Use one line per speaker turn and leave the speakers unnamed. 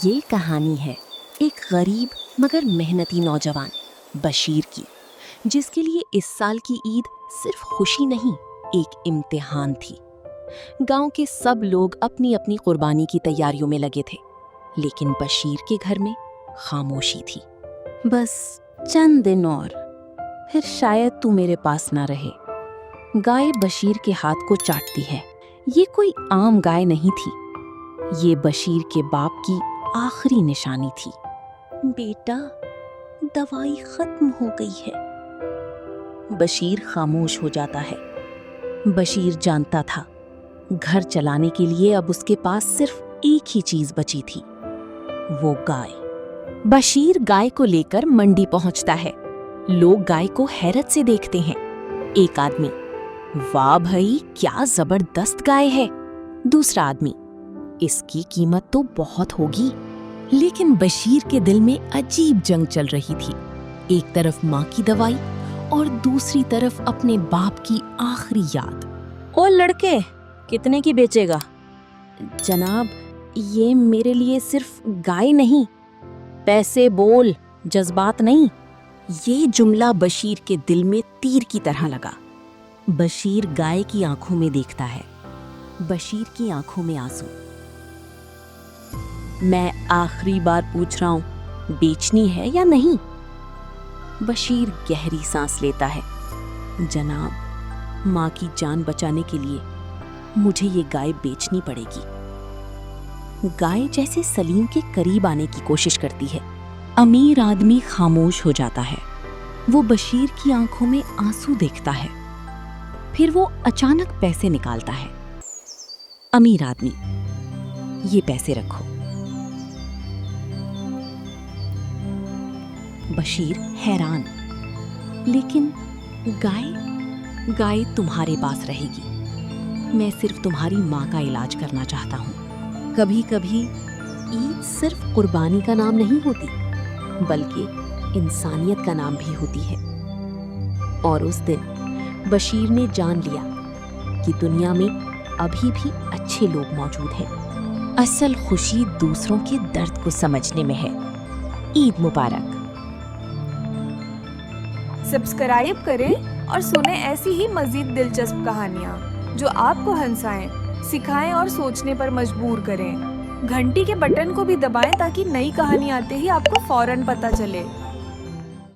یہ کہانی ہے ایک غریب مگر محنتی نوجوان بشیر کی، جس کے لیے اس سال کی عید صرف خوشی نہیں، ایک امتحان تھی۔ گاؤں کے سب لوگ اپنی اپنی قربانی کی تیاریوں میں لگے تھے، لیکن بشیر کے گھر میں خاموشی تھی۔ بس چند دن اور پھر شاید تو میرے پاس نہ رہے، گائے بشیر کے ہاتھ کو چاٹتی ہے۔ یہ کوئی عام گائے نہیں تھی، یہ بشیر کے باپ کی آخری نشانی تھی۔ بیٹا، دوائی ختم ہو گئی ہے۔ بشیر خاموش ہو جاتا ہے۔ بشیر جانتا تھا گھر چلانے کے لیے اب اس کے پاس صرف ایک ہی چیز بچی تھی، وہ گائے۔ بشیر گائے کو لے کر منڈی پہنچتا ہے۔ لوگ گائے کو حیرت سے دیکھتے ہیں۔ ایک آدمی، واہ بھائی، کیا زبردست گائے ہے۔ دوسرا آدمی، اس کی قیمت تو بہت ہوگی۔ لیکن بشیر کے دل میں عجیب جنگ چل رہی تھی، ایک طرف ماں کی دوائی اور دوسری طرف اپنے باپ کی آخری یاد۔
او لڑکے، کتنے کی بیچے گا؟
جناب، یہ میرے لیے صرف گائے نہیں۔
پیسے بول، جذبات نہیں۔
یہ جملہ بشیر کے دل میں تیر کی طرح لگا۔ بشیر گائے کی آنکھوں میں دیکھتا ہے، بشیر کی آنکھوں میں آنسو۔ میں آخری بار پوچھ رہا ہوں، بیچنی ہے یا نہیں؟ بشیر گہری سانس لیتا ہے۔ جناب، ماں کی جان بچانے کے لیے مجھے یہ گائے بیچنی پڑے گی۔ گائے جیسے سلیم کے قریب آنے کی کوشش کرتی ہے۔ امیر آدمی خاموش ہو جاتا ہے۔ وہ بشیر کی آنکھوں میں آنسو دیکھتا ہے، پھر وہ اچانک پیسے نکالتا ہے۔ امیر آدمی، یہ پیسے رکھو۔ بشیر حیران، لیکن گائے تمہارے پاس رہے گی۔ میں صرف تمہاری ماں کا علاج کرنا چاہتا ہوں۔ کبھی کبھی عید صرف قربانی کا نام نہیں ہوتی، بلکہ انسانیت کا نام بھی ہوتی ہے۔ اور اس دن بشیر نے جان لیا کہ دنیا میں ابھی بھی اچھے لوگ موجود ہیں۔ اصل خوشی دوسروں کے درد کو سمجھنے میں ہے۔ عید مبارک۔
سبسکرائب کریں اور سنیں ایسی ہی مزید دلچسپ کہانیاں جو آپ کو ہنسائیں، سکھائیں اور سوچنے پر مجبور کریں۔ گھنٹی کے بٹن کو بھی دبائیں تاکہ نئی کہانی آتے ہی آپ کو فوراً پتہ چلے۔